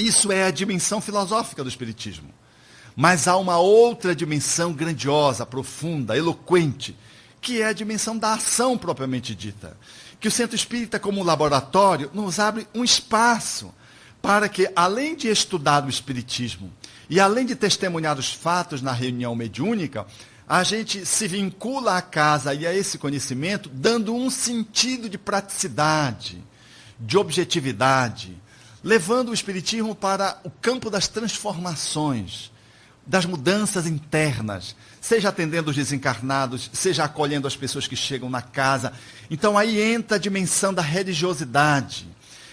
Isso é a dimensão filosófica do Espiritismo. Mas há uma outra dimensão grandiosa, profunda, eloquente, que é a dimensão da ação propriamente dita. Que o Centro Espírita, como laboratório, nos abre um espaço para que, além de estudar o Espiritismo e além de testemunhar os fatos na reunião mediúnica, a gente se vincula à casa e a esse conhecimento, dando um sentido de praticidade, de objetividade, levando o Espiritismo para o campo das transformações, das mudanças internas, seja atendendo os desencarnados, seja acolhendo as pessoas que chegam na casa. Então aí entra a dimensão da religiosidade,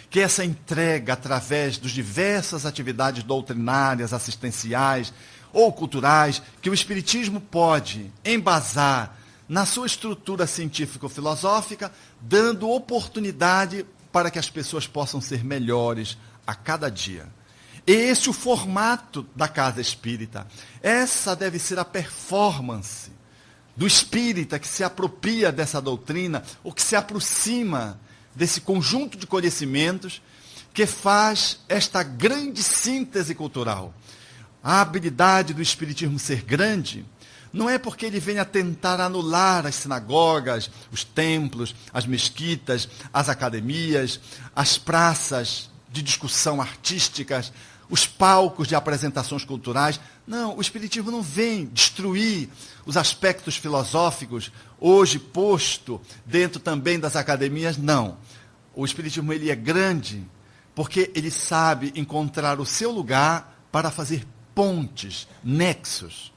que é essa entrega através das diversas atividades doutrinárias, assistenciais ou culturais, que o Espiritismo pode embasar na sua estrutura científico-filosófica, dando oportunidade para que as pessoas possam ser melhores a cada dia. Esse é o formato da casa espírita. Essa deve ser a performance do espírita que se apropria dessa doutrina, ou que se aproxima desse conjunto de conhecimentos que faz esta grande síntese cultural. A habilidade do Espiritismo ser grande não é porque ele venha tentar anular as sinagogas, os templos, as mesquitas, as academias, as praças de discussão artísticas, os palcos de apresentações culturais. Não, o Espiritismo não vem destruir os aspectos filosóficos, hoje posto dentro também das academias, não. O Espiritismo ele é grande porque ele sabe encontrar o seu lugar para fazer pontes, nexos.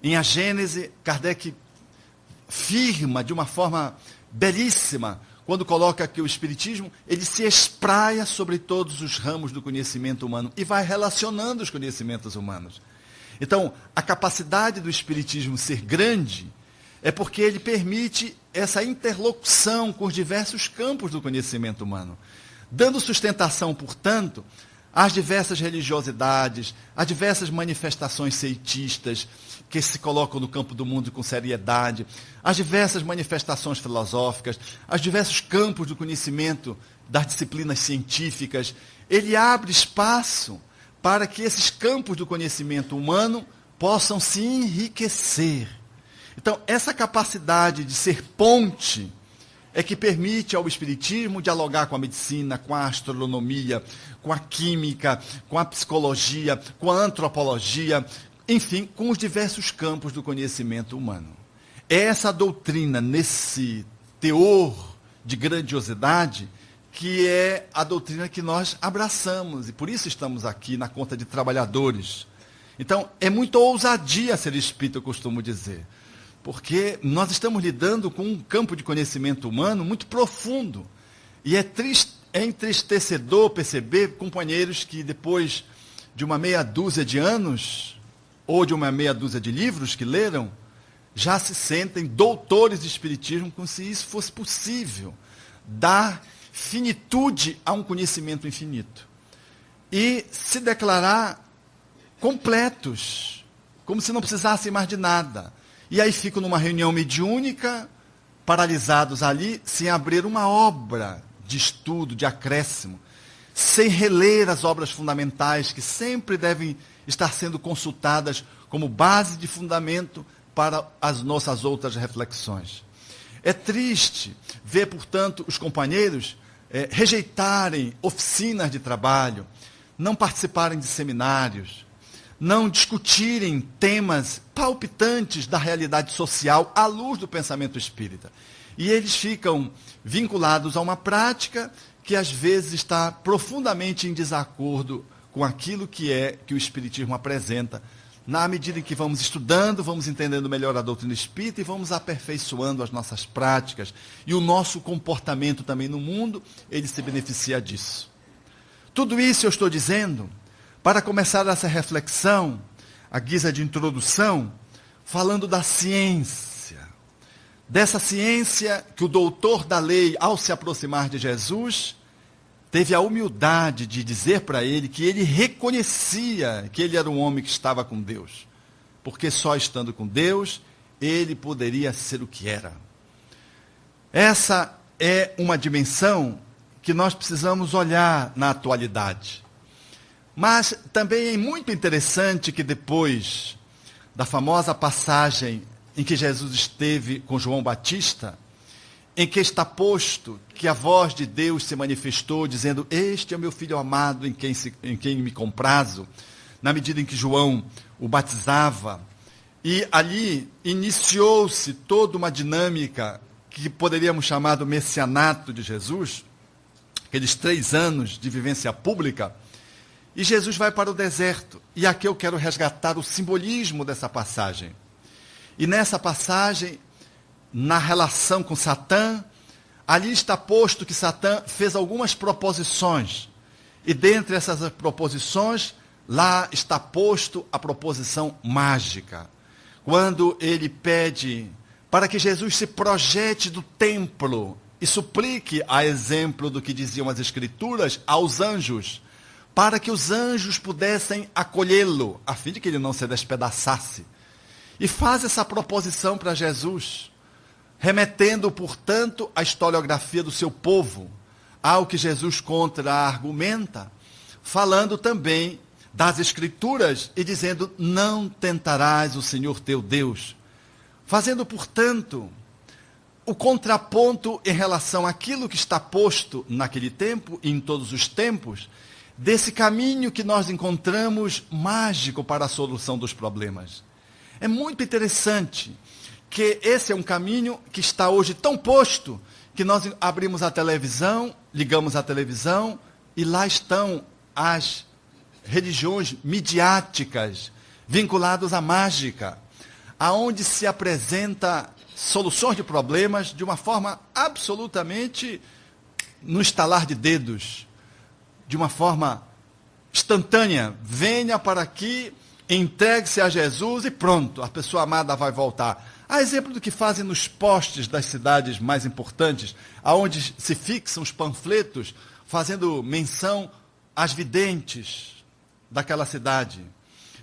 Em A Gênese, Kardec firma de uma forma belíssima, quando coloca que o Espiritismo, ele se espraia sobre todos os ramos do conhecimento humano e vai relacionando os conhecimentos humanos. Então, a capacidade do Espiritismo ser grande é porque ele permite essa interlocução com os diversos campos do conhecimento humano, dando sustentação, portanto, às diversas religiosidades, às diversas manifestações ceitistas que se colocam no campo do mundo com seriedade, às diversas manifestações filosóficas, aos diversos campos do conhecimento das disciplinas científicas. Ele abre espaço para que esses campos do conhecimento humano possam se enriquecer. Então, essa capacidade de ser ponte é que permite ao Espiritismo dialogar com a medicina, com a astronomia, com a química, com a psicologia, com a antropologia, enfim, com os diversos campos do conhecimento humano. É essa doutrina, nesse teor de grandiosidade, que é a doutrina que nós abraçamos, e por isso estamos aqui na conta de trabalhadores. Então, é muita ousadia ser espírita, eu costumo dizer, porque nós estamos lidando com um campo de conhecimento humano muito profundo, e é entristecedor perceber companheiros que depois de uma meia dúzia de anos, ou de uma meia dúzia de livros que leram, já se sentem doutores de espiritismo, como se isso fosse possível, dar finitude a um conhecimento infinito. E se declarar completos, como se não precisassem mais de nada. E aí ficam numa reunião mediúnica, paralisados ali, sem abrir uma obra de estudo, de acréscimo, sem reler as obras fundamentais, que sempre devem estar sendo consultadas como base de fundamento para as nossas outras reflexões. É triste ver, portanto, os companheiros rejeitarem oficinas de trabalho, não participarem de seminários, não discutirem temas palpitantes da realidade social à luz do pensamento espírita. E eles ficam vinculados a uma prática que às vezes está profundamente em desacordo com aquilo que o Espiritismo apresenta. Na medida em que vamos estudando, vamos entendendo melhor a doutrina espírita e vamos aperfeiçoando as nossas práticas. E o nosso comportamento também no mundo, ele se beneficia disso. Tudo isso eu estou dizendo para começar essa reflexão, à guisa de introdução, falando da ciência. Dessa ciência que o doutor da lei, ao se aproximar de Jesus, teve a humildade de dizer para ele que ele reconhecia que ele era um homem que estava com Deus. Porque só estando com Deus, ele poderia ser o que era. Essa é uma dimensão que nós precisamos olhar na atualidade. Mas também é muito interessante que depois da famosa passagem em que Jesus esteve com João Batista, em que está posto que a voz de Deus se manifestou, dizendo: este é o meu filho amado em quem me comprazo, na medida em que João o batizava. E ali iniciou-se toda uma dinâmica que poderíamos chamar do messianato de Jesus, aqueles 3 anos de vivência pública, e Jesus vai para o deserto. E aqui eu quero resgatar o simbolismo dessa passagem. E nessa passagem, na relação com Satã, ali está posto que Satã fez algumas proposições. E dentre essas proposições, lá está posto a proposição mágica. Quando ele pede para que Jesus se projete do templo e suplique, a exemplo do que diziam as Escrituras, aos anjos, para que os anjos pudessem acolhê-lo, a fim de que ele não se despedaçasse. E faz essa proposição para Jesus, remetendo, portanto, à historiografia do seu povo, ao que Jesus contra-argumenta, falando também das Escrituras e dizendo: não tentarás o Senhor teu Deus. Fazendo, portanto, o contraponto em relação àquilo que está posto naquele tempo e em todos os tempos, desse caminho que nós encontramos mágico para a solução dos problemas. É muito interessante que esse é um caminho que está hoje tão posto que nós abrimos a televisão, ligamos a televisão e lá estão as religiões midiáticas vinculadas à mágica, aonde se apresenta soluções de problemas de uma forma absolutamente no estalar de dedos, de uma forma instantânea. Venha para aqui, entregue-se a Jesus e pronto, a pessoa amada vai voltar. A exemplo do que fazem nos postes das cidades mais importantes, aonde se fixam os panfletos fazendo menção às videntes daquela cidade.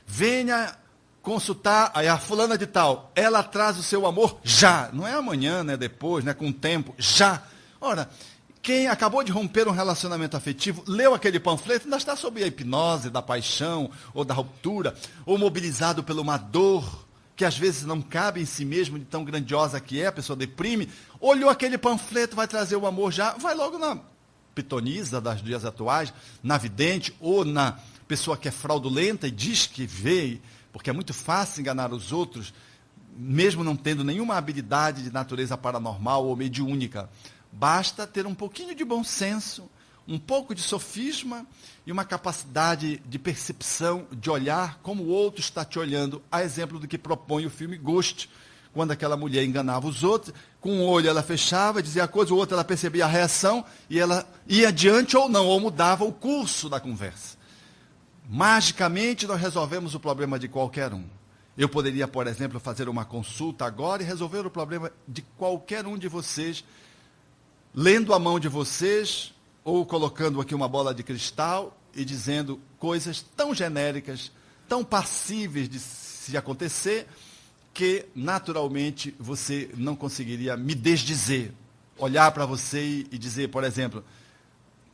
Venha consultar a fulana de tal, ela traz o seu amor já, não é amanhã, não é depois, não é com o tempo, já. Ora, quem acabou de romper um relacionamento afetivo, leu aquele panfleto, ainda está sob a hipnose da paixão ou da ruptura, ou mobilizado por uma dor que às vezes não cabe em si mesmo, de tão grandiosa que é, a pessoa deprime, olhou aquele panfleto, vai trazer o amor já, vai logo na pitonisa das dias atuais, na vidente, ou na pessoa que é fraudulenta e diz que vê, porque é muito fácil enganar os outros, mesmo não tendo nenhuma habilidade de natureza paranormal ou mediúnica. Basta ter um pouquinho de bom senso, um pouco de sofisma e uma capacidade de percepção, de olhar como o outro está te olhando, a exemplo do que propõe o filme Ghost, quando aquela mulher enganava os outros, com um olho ela fechava, dizia a coisa, o outro ela percebia a reação e ela ia adiante ou não, ou mudava o curso da conversa. Magicamente nós resolvemos o problema de qualquer um. Eu poderia, por exemplo, fazer uma consulta agora e resolver o problema de qualquer um de vocês, lendo a mão de vocês, ou colocando aqui uma bola de cristal e dizendo coisas tão genéricas, tão passíveis de se acontecer, que naturalmente você não conseguiria me desdizer. Olhar para você e dizer, por exemplo,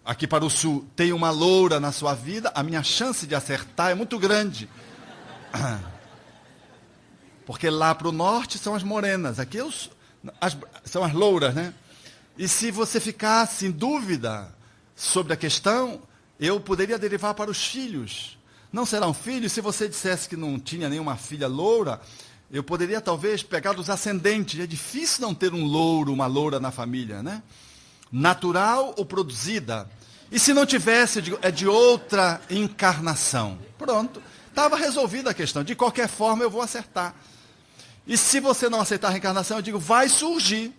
aqui para o sul, tem uma loura na sua vida, a minha chance de acertar é muito grande. Porque lá para o norte são as morenas, aqui são as louras, né? E se você ficasse em dúvida sobre a questão, eu poderia derivar para os filhos. Não serão filhos? Se você dissesse que não tinha nenhuma filha loura, eu poderia talvez pegar dos ascendentes. É difícil não ter um louro, uma loura na família, né? Natural ou produzida. E se não tivesse, é de outra encarnação. Pronto, estava resolvida a questão. De qualquer forma, eu vou acertar. E se você não aceitar a reencarnação, eu digo, vai surgir.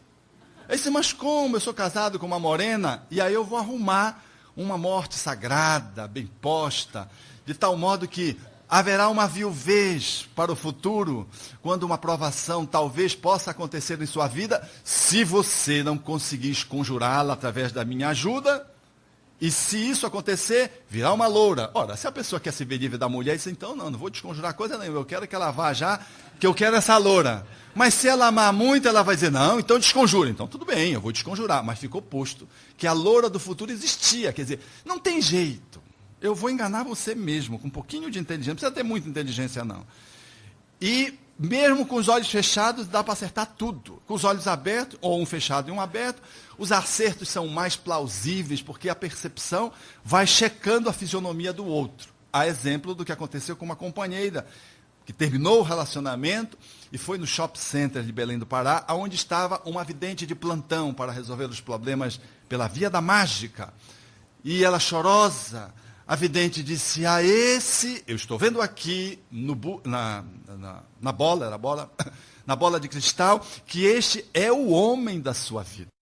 Eu disse, mas como? Eu sou casado com uma morena, e aí eu vou arrumar uma morte sagrada, bem posta, de tal modo que haverá uma viuvez para o futuro, quando uma provação talvez possa acontecer em sua vida, se você não conseguir esconjurá-la através da minha ajuda, e se isso acontecer, virá uma loura. Ora, se a pessoa quer se ver livre da mulher, diz, então não vou desconjurar coisa nenhuma, eu quero que ela vá já, que eu quero essa loura. Mas se ela amar muito, ela vai dizer, não, então desconjura. Então tudo bem, eu vou desconjurar. Mas ficou posto que a loura do futuro existia. Quer dizer, não tem jeito. Eu vou enganar você mesmo, com um pouquinho de inteligência. Não precisa ter muita inteligência, não. E mesmo com os olhos fechados, dá para acertar tudo. Com os olhos abertos, ou um fechado e um aberto, os acertos são mais plausíveis, porque a percepção vai checando a fisionomia do outro. Há exemplo do que aconteceu com uma companheira que terminou o relacionamento e foi no shopping center de Belém do Pará, onde estava uma vidente de plantão para resolver os problemas pela via da mágica. E ela, chorosa, a vidente disse: a esse, eu estou vendo aqui na bola, na bola de cristal, que este é o homem da sua vida.